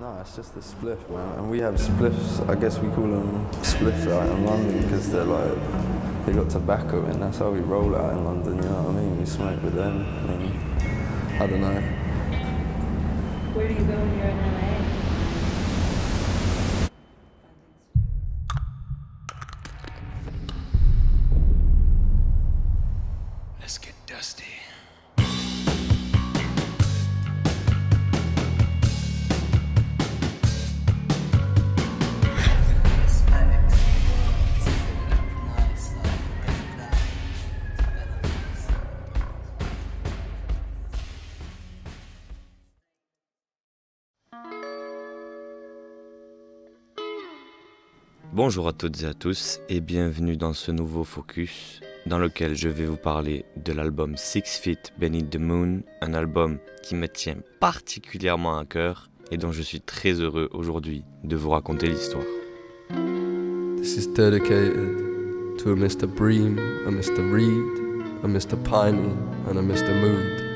No, it's just a spliff, man. And we have spliffs, I guess we call them spliffs out in London because they're like, they got tobacco in, that's how we roll out in London, you know what I mean? We smoke with them, I mean, I don't know. Where do you go when you're in LA? Let's get dusty. Bonjour à toutes et à tous et bienvenue dans ce nouveau focus dans lequel je vais vous parler de l'album 6 Feet Beneath the Moon, un album qui me tient particulièrement à cœur et dont je suis très heureux aujourd'hui de vous raconter l'histoire. This is dedicated to a Mr. Bream, a Mr. Reed, a Mr. Piney and a Mr. Mood.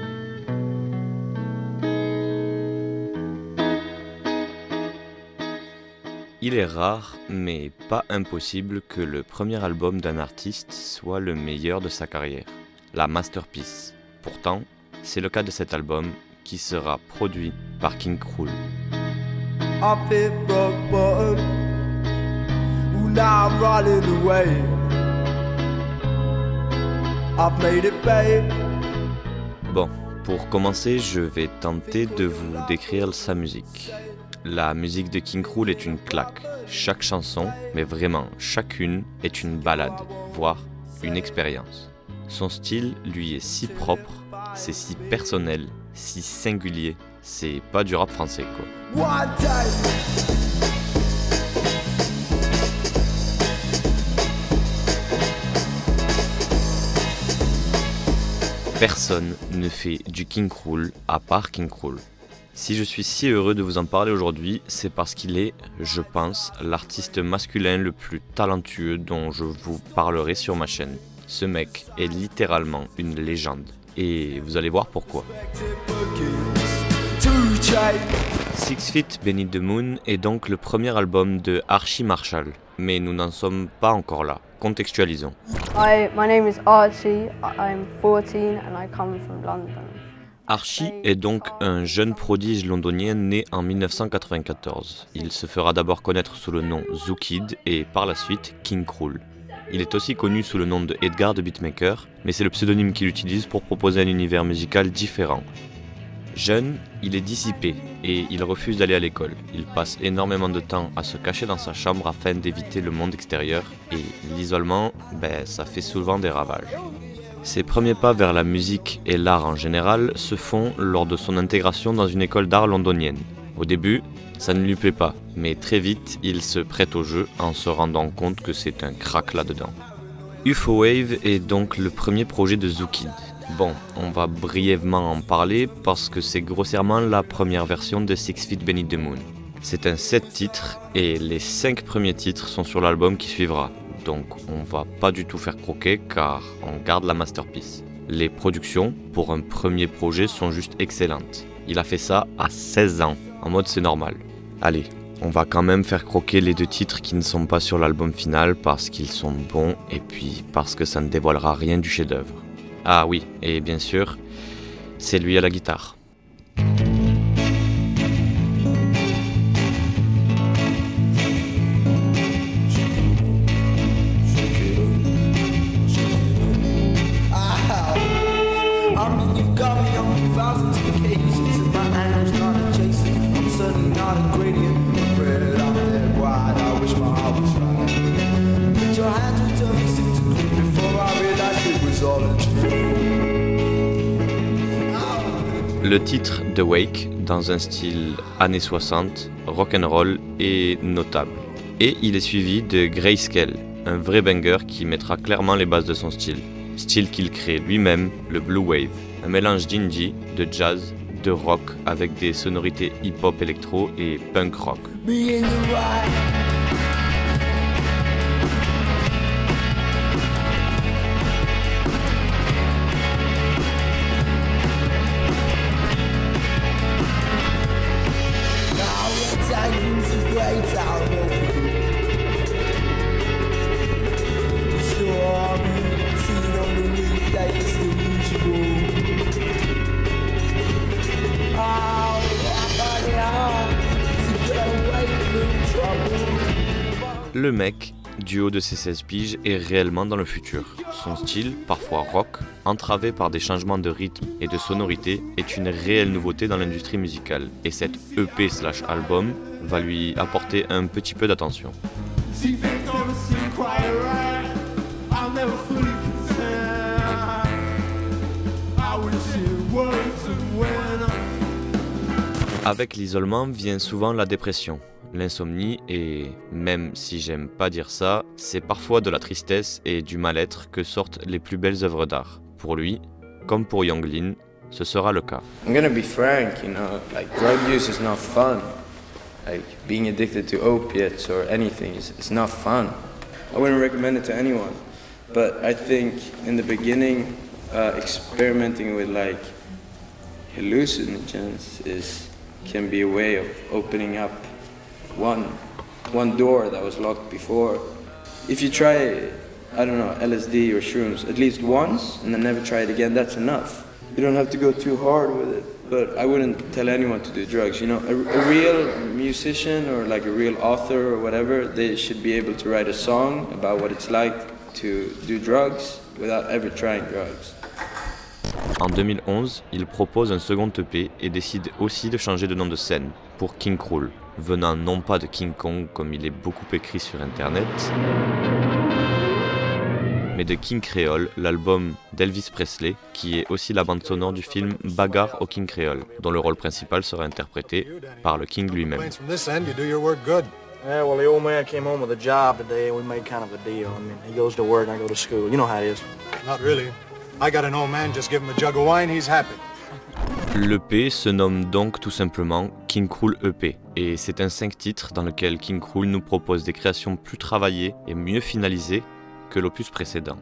Il est rare, mais pas impossible, que le premier album d'un artiste soit le meilleur de sa carrière, la masterpiece. Pourtant, c'est le cas de cet album qui sera produit par King Krule. Bon, pour commencer, je vais tenter de vous décrire sa musique. La musique de King Krule est une claque. Chaque chanson, mais vraiment chacune, est une balade, voire une expérience. Son style, lui, est si propre, c'est si personnel, si singulier, c'est pas du rap français, quoi. Personne ne fait du King Krule à part King Krule. Si je suis si heureux de vous en parler aujourd'hui, c'est parce qu'il est, je pense, l'artiste masculin le plus talentueux dont je vous parlerai sur ma chaîne. Ce mec est littéralement une légende. Et vous allez voir pourquoi. 6 Feet Beneath the Moon est donc le premier album de Archie Marshall. Mais nous n'en sommes pas encore là. Contextualisons. Hi, my name is Archie. I'm 14 and I come from London. Archie est donc un jeune prodige londonien né en 1994. Il se fera d'abord connaître sous le nom Zookid et par la suite King Krule. Il est aussi connu sous le nom de Edgar the Beatmaker, mais c'est le pseudonyme qu'il utilise pour proposer un univers musical différent. Jeune, il est dissipé et il refuse d'aller à l'école. Il passe énormément de temps à se cacher dans sa chambre afin d'éviter le monde extérieur et l'isolement, ça fait souvent des ravages. Ses premiers pas vers la musique et l'art en général se font lors de son intégration dans une école d'art londonienne. Au début, ça ne lui plaît pas, mais très vite, il se prête au jeu en se rendant compte que c'est un crack là-dedans. UFO Wave est donc le premier projet de Zookid. Bon, on va brièvement en parler parce que c'est grossièrement la première version de 6 Feet Beneath the Moon. C'est un 7 titres et les 5 premiers titres sont sur l'album qui suivra. Donc on va pas du tout faire croquer car on garde la masterpiece. Les productions pour un premier projet sont juste excellentes. Il a fait ça à 16 ans, en mode c'est normal. Allez, on va quand même faire croquer les 2 titres qui ne sont pas sur l'album final parce qu'ils sont bons et puis parce que ça ne dévoilera rien du chef-d'œuvre. Ah oui, et bien sûr, c'est lui à la guitare. Le titre The Wake, dans un style années 60, rock'n'roll, est notable. Et il est suivi de Grayscale, un vrai banger qui mettra clairement les bases de son style. Style qu'il crée lui-même, le Blue Wave, un mélange d'indie, de jazz, de rock avec des sonorités hip-hop électro et punk rock. Le mec, du haut de ses 16 piges, est réellement dans le futur. Son style, parfois rock, entravé par des changements de rythme et de sonorité, est une réelle nouveauté dans l'industrie musicale. Et cette EP/album va lui apporter un petit peu d'attention. Avec l'isolement vient souvent la dépression, l'insomnie et, même si j'aime pas dire ça, c'est parfois de la tristesse et du mal-être que sortent les plus belles œuvres d'art. Pour lui, comme pour Yung Lean, ce sera le cas. I'm gonna be frank, you know, like drug use is not fun. Like being addicted to opiates or anything is not fun. I wouldn't recommend it to anyone. But I think in the beginning, experimenting with like hallucinogens can be a way of opening up one door that was locked before. If you try, I don't know, LSD or shrooms at least once and then never try it again, that's enough. You don't have to go too hard with it. But I wouldn't tell anyone to do drugs, you know. A real musician or like a real author or whatever, they should be able to write a song about what it's like to do drugs without ever trying drugs. En 2011, il propose un second EP et décide aussi de changer de nom de scène pour King Krule, venant non pas de King Kong comme il est beaucoup écrit sur internet, mais de King Creole, l'album d'Elvis Presley, qui est aussi la bande sonore du film Bagarre au King Creole, dont le rôle principal sera interprété par le King lui-même. Yeah, well, the old man came home with a job today, and we made kind of a deal. I mean, he goes to work and I go to school. You know how it is. Not really. I got an old man, just give him a jug of wine, he's happy. L'EP se nomme donc tout simplement King Krule EP, et c'est un 5 titres dans lequel King Krule nous propose des créations plus travaillées et mieux finalisées que l'opus précédent.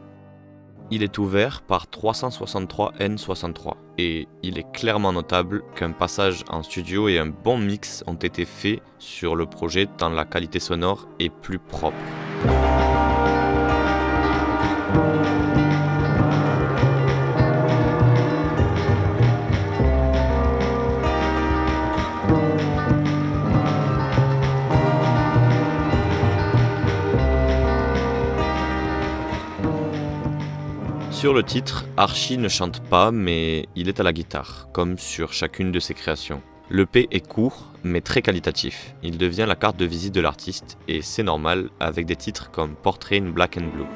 Il est ouvert par 363 N63 et il est clairement notable qu'un passage en studio et un bon mix ont été faits sur le projet tant la qualité sonore est plus propre. Sur le titre, Archie ne chante pas, mais il est à la guitare, comme sur chacune de ses créations. L'EP est court, mais très qualitatif. Il devient la carte de visite de l'artiste, et c'est normal avec des titres comme Portrait in Black and Blue.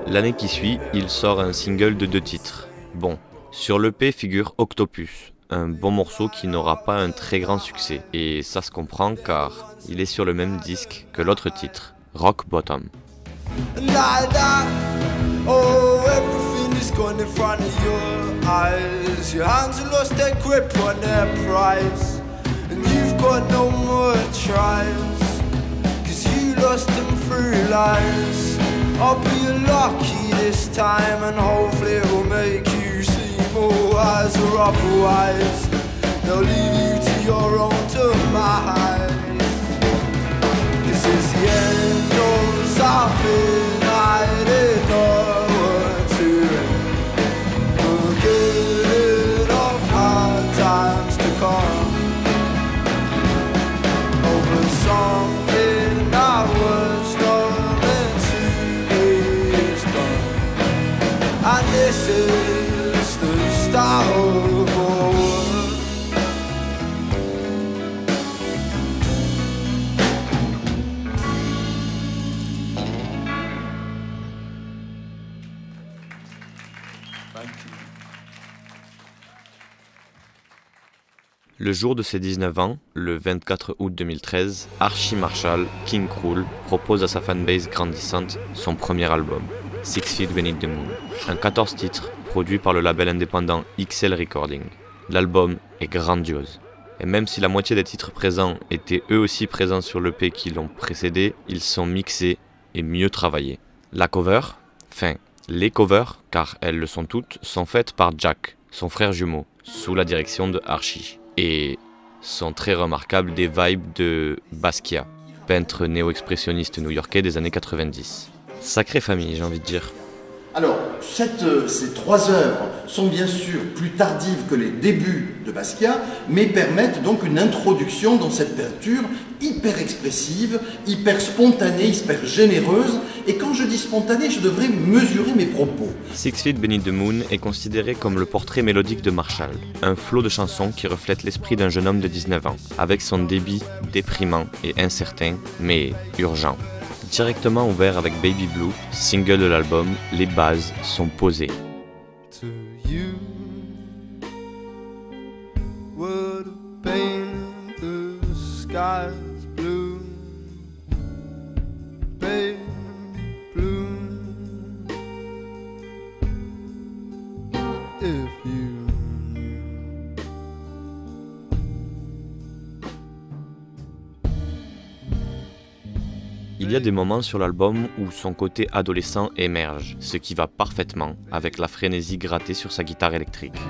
L'année qui suit, il sort un single de 2 titres. Bon, sur l'EP figure Octopus, un bon morceau qui n'aura pas un très grand succès. Et ça se comprend car il est sur le même disque que l'autre titre, Rock Bottom. I'll be lucky this time and hopefully it will make you see more wise or otherwise they'll leave you to your own demise. This is the end of something I didn't know to forget of hard times to come over something I was not meant to. And this is the start of our work. Le jour de ses 19 ans, le 24 août 2013, Archie Marshall, King Krule, propose à sa fanbase grandissante son premier album, 6 Feet Beneath the Moon, un 14 titres produit par le label indépendant XL Recording. L'album est grandiose. Et même si la moitié des titres présents étaient eux aussi présents sur l'EP qui l'ont précédé, ils sont mixés et mieux travaillés. La cover, les covers, car elles le sont toutes, sont faites par Jack, son frère jumeau, sous la direction de Archie, et sont très remarquables des vibes de Basquiat, peintre néo-expressionniste new-yorkais des années 90. Sacrée famille, j'ai envie de dire. Alors, ces 3 œuvres sont bien sûr plus tardives que les débuts de Basquiat, mais permettent donc une introduction dans cette peinture hyper expressive, hyper spontanée, hyper généreuse. Et quand je dis spontanée, je devrais mesurer mes propos. 6 Feet Beneath the Moon est considéré comme le portrait mélodique de Marshall, un flot de chansons qui reflète l'esprit d'un jeune homme de 19 ans, avec son débit déprimant et incertain, mais urgent. Directement ouvert avec Baby Blue, single de l'album, les bases sont posées. To you, would paint the skies blue, baby blue, if you. Il y a des moments sur l'album où son côté adolescent émerge, ce qui va parfaitement avec la frénésie grattée sur sa guitare électrique.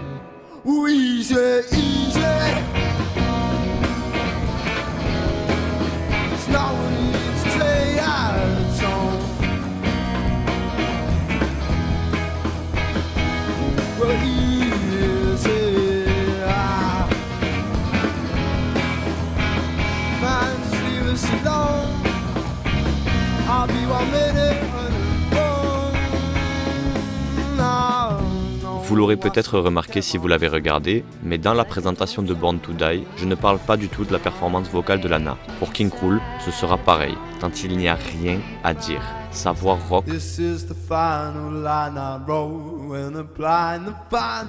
Easy, easy. It's not what it is to take out song. But easy, man, just leave us alone. I'll be 1 minute on the phone. No. Vous l'aurez peut-être remarqué si vous l'avez regardé, mais dans la présentation de Born to Die, je ne parle pas du tout de la performance vocale de Lana. Pour King Krule, ce sera pareil, tant il n'y a rien à dire. Sa voix rock de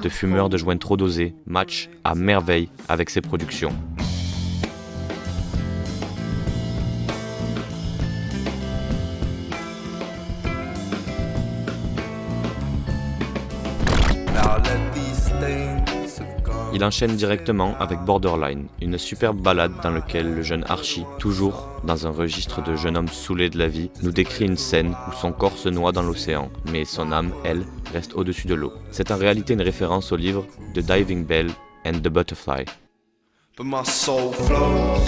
fumeur de joints trop dosés match à merveille avec ses productions. Il enchaîne directement avec Borderline, une superbe ballade dans laquelle le jeune Archie, toujours dans un registre de jeune homme saoulé de la vie, nous décrit une scène où son corps se noie dans l'océan, mais son âme, elle, reste au-dessus de l'eau. C'est en réalité une référence au livre The Diving Bell and the Butterfly. But my soul flows,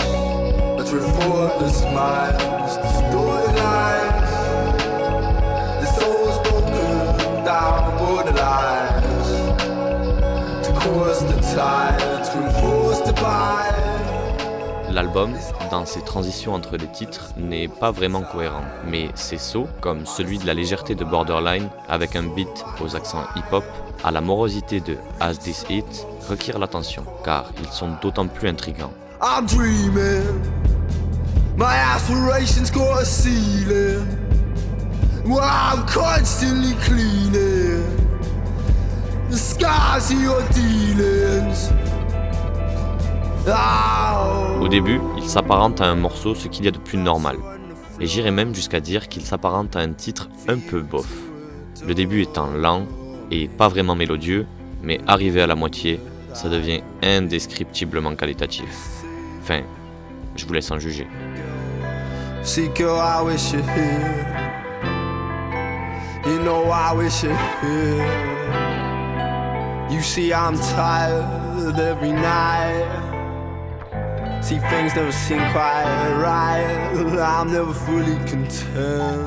through effortless miles, distorted lines. The soul's broken down borderlines. L'album, dans ses transitions entre les titres, n'est pas vraiment cohérent, mais ses sauts, comme celui de la légèreté de Borderline, avec un beat aux accents hip-hop, à la morosité de As This It, requièrent l'attention, car ils sont d'autant plus intrigants. I'm dreaming, my aspirations got a ceiling, well, I'm constantly cleaning the skies of your dealings. Oh. Au début, il s'apparente à un morceau, ce qu'il y a de plus normal. Et j'irais même jusqu'à dire qu'il s'apparente à un titre un peu bof. Le début étant lent et pas vraiment mélodieux, mais arrivé à la moitié, ça devient indescriptiblement qualitatif. Enfin, je vous laisse en juger. See girl, I wish you're here. You know I wish you're here. You see I'm tired every night. See things never seem quite right. I'm never fully content.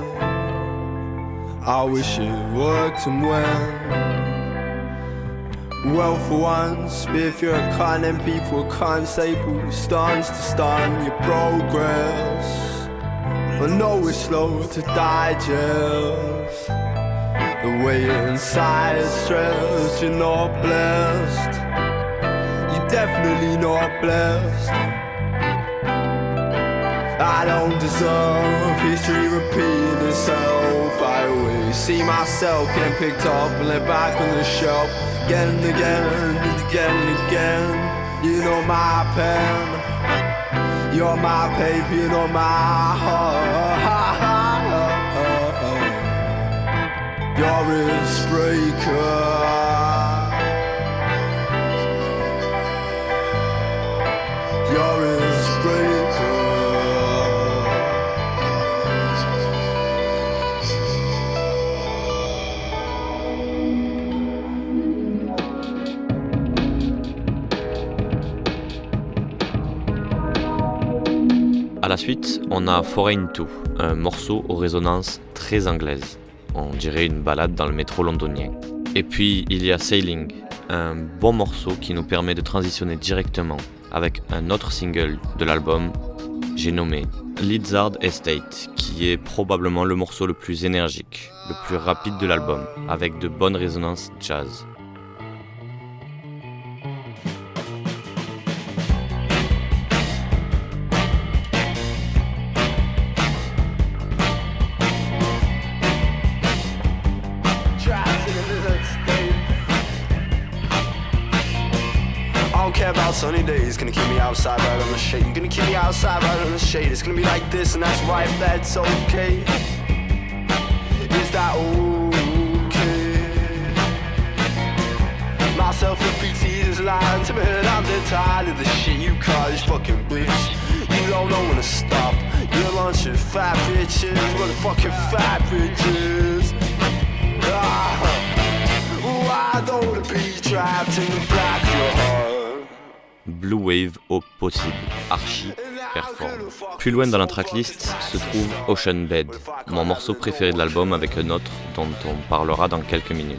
I wish it worked and went well for once. But if you're a con, then people can't say stance to stun your progress. I know it's slow to digest. The way inside is stressed. You're not blessed. You're definitely not blessed. I don't deserve history repeating itself. I always see myself getting picked up and let back on the shelf again and again and again and again. You know my pen, you're my paper, you know my heart. You're a icebreaker. suite, on a Foreign 2, un morceau aux résonances très anglaises. On dirait une balade dans le métro londonien. Et puis il y a Sailing, un bon morceau qui nous permet de transitionner directement avec un autre single de l'album, j'ai nommé Lizard Estate, qui est probablement le morceau le plus énergique, le plus rapide de l'album, avec de bonnes résonances jazz. Sunny days, gonna keep me outside right on the shade. You're gonna keep me outside right on the shade. It's gonna be like this, and that's right, that's okay. Is that okay? Myself and PT is lying to me, and I'm dead tired of the shit you call this fucking bitch. You don't know when to stop. You're a bunch of fat bitches, motherfucking fat bitches. Why don't wanna be trapped in the black of your heart? Blue Wave au possible, Archie performe. Plus loin dans la tracklist se trouve Ocean Bed, mon morceau préféré de l'album avec un autre dont on parlera dans quelques minutes.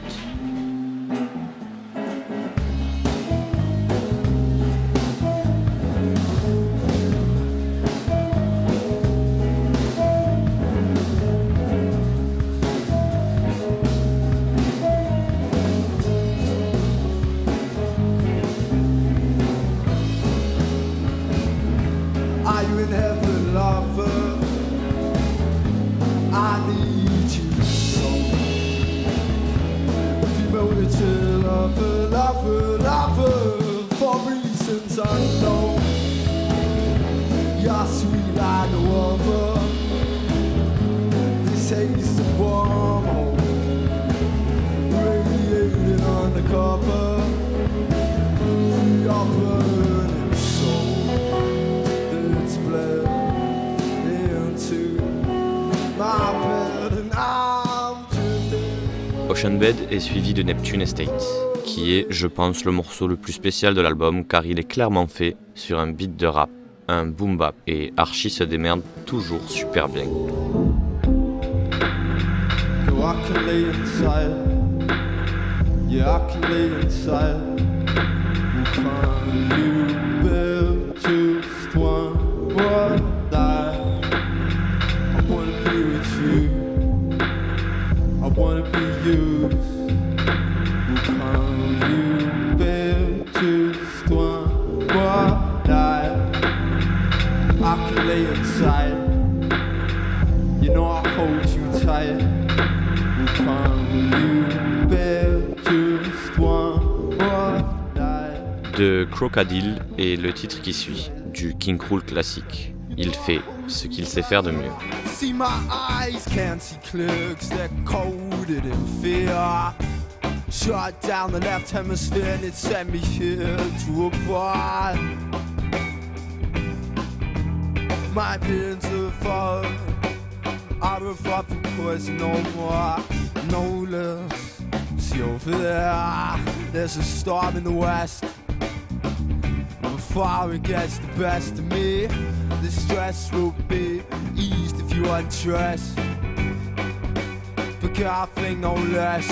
Ocean Bed est suivi de Neptune Estate, qui est, je pense, le morceau le plus spécial de l'album car il est clairement fait sur un beat de rap, un boom bap, et Archie se démerde toujours super bien. De Crocodile est le titre qui suit, du King Krule classique. Il fait ce qu'il sait faire de mieux. See my eyes can't see clicks, they're coded in fear. Shut down the left hemisphere and it sent me here to abide. My opinions are far out of fucking poison, no more, no less. See over there, there's a storm in the west. Before it gets the best of me, the stress will be eased if you undress. But I think no less.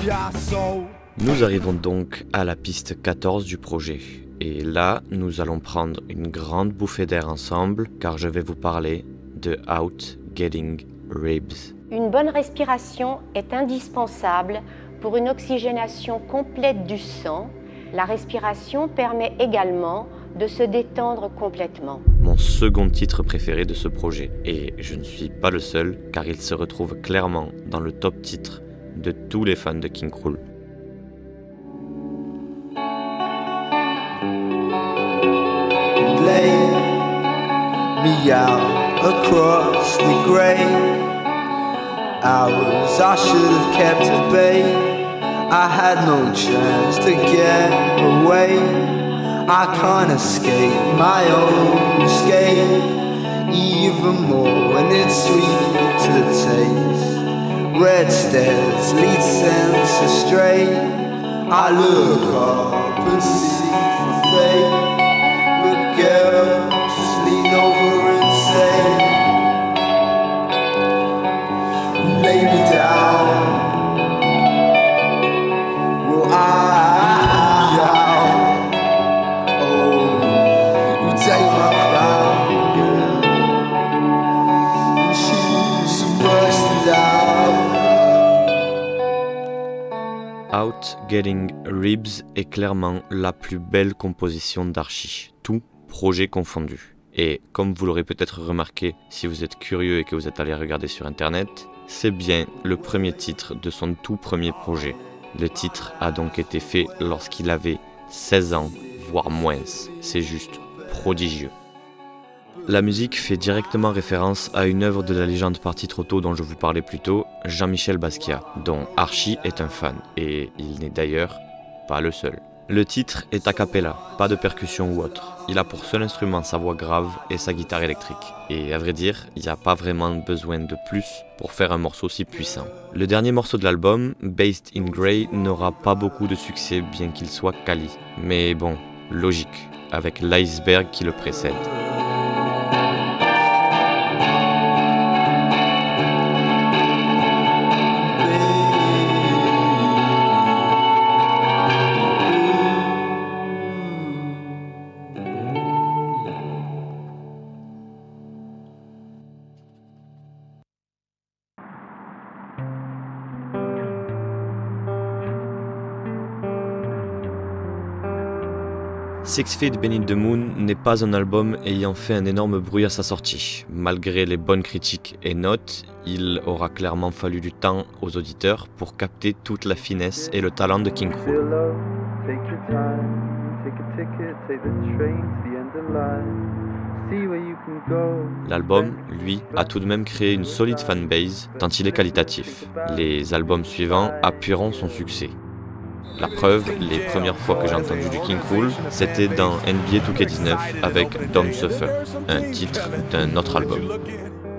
Yeah, so. Nous arrivons donc à la piste 14 du projet. Et là, nous allons prendre une grande bouffée d'air ensemble, car je vais vous parler de Out Getting Ribs. Une bonne respiration est indispensable pour une oxygénation complète du sang. La respiration permet également de se détendre complètement. Mon second titre préféré de ce projet, et je ne suis pas le seul, car il se retrouve clairement dans le top titre de tous les fans de King Krule. Lay me out across the grey hours I should have kept at bay. I had no chance to get away. I can't escape my own escape, even more when it's sweet to the taste. Red stairs lead sense astray. I look up and see for fate, but girl, just lean over and Out Getting Ribs est clairement la plus belle composition d'Archie, tout projet confondu. Et comme vous l'aurez peut-être remarqué si vous êtes curieux et que vous êtes allé regarder sur internet, c'est bien le premier titre de son tout premier projet. Le titre a donc été fait lorsqu'il avait 16 ans, voire moins. C'est juste prodigieux. La musique fait directement référence à une œuvre de la légende partie trop tôt dont je vous parlais plus tôt, Jean-Michel Basquiat, dont Archie est un fan, et il n'est d'ailleurs pas le seul. Le titre est a cappella, pas de percussion ou autre. Il a pour seul instrument sa voix grave et sa guitare électrique. Et à vrai dire, il n'y a pas vraiment besoin de plus pour faire un morceau si puissant. Le dernier morceau de l'album, Based in Grey, n'aura pas beaucoup de succès bien qu'il soit quali. Mais bon, logique, avec l'iceberg qui le précède. Six Feet Beneath the Moon n'est pas un album ayant fait un énorme bruit à sa sortie. Malgré les bonnes critiques et notes, il aura clairement fallu du temps aux auditeurs pour capter toute la finesse et le talent de King Krule. L'album, lui, a tout de même créé une solide fanbase tant il est qualitatif. Les albums suivants appuieront son succès. La preuve, les premières fois que j'ai entendu du King Krule, c'était dans NBA 2K19 avec Don't Suffer, un titre d'un autre album.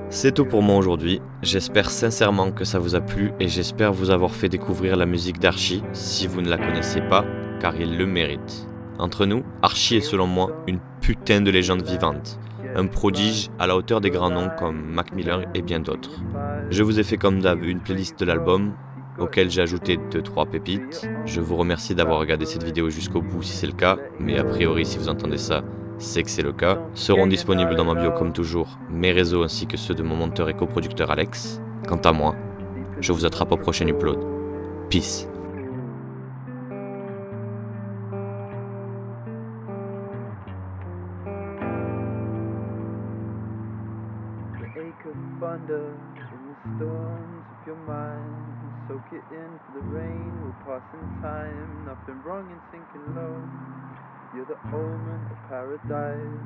C'est tout pour moi aujourd'hui, j'espère sincèrement que ça vous a plu et j'espère vous avoir fait découvrir la musique d'Archie si vous ne la connaissiez pas, car il le mérite. Entre nous, Archie est selon moi une putain de légende vivante, un prodige à la hauteur des grands noms comme Mac Miller et bien d'autres. Je vous ai fait comme d'hab une playlist de l'album, auquel j'ai ajouté 2-3 pépites. Je vous remercie d'avoir regardé cette vidéo jusqu'au bout si c'est le cas, mais a priori si vous entendez ça, c'est que c'est le cas. Seront disponibles dans ma bio comme toujours mes réseaux ainsi que ceux de mon monteur et coproducteur Alex. Quant à moi, je vous attrape au prochain upload. Peace. Soak it in for the rain, we're passing time, nothing wrong in sinking low. You're the omen of paradise,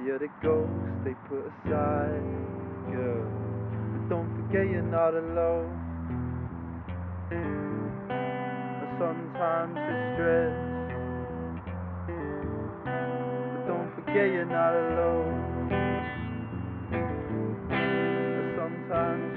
you're the ghost they put aside, girl. But don't forget you're not alone. Sometimes it's stress, but don't forget you're not alone. Sometimes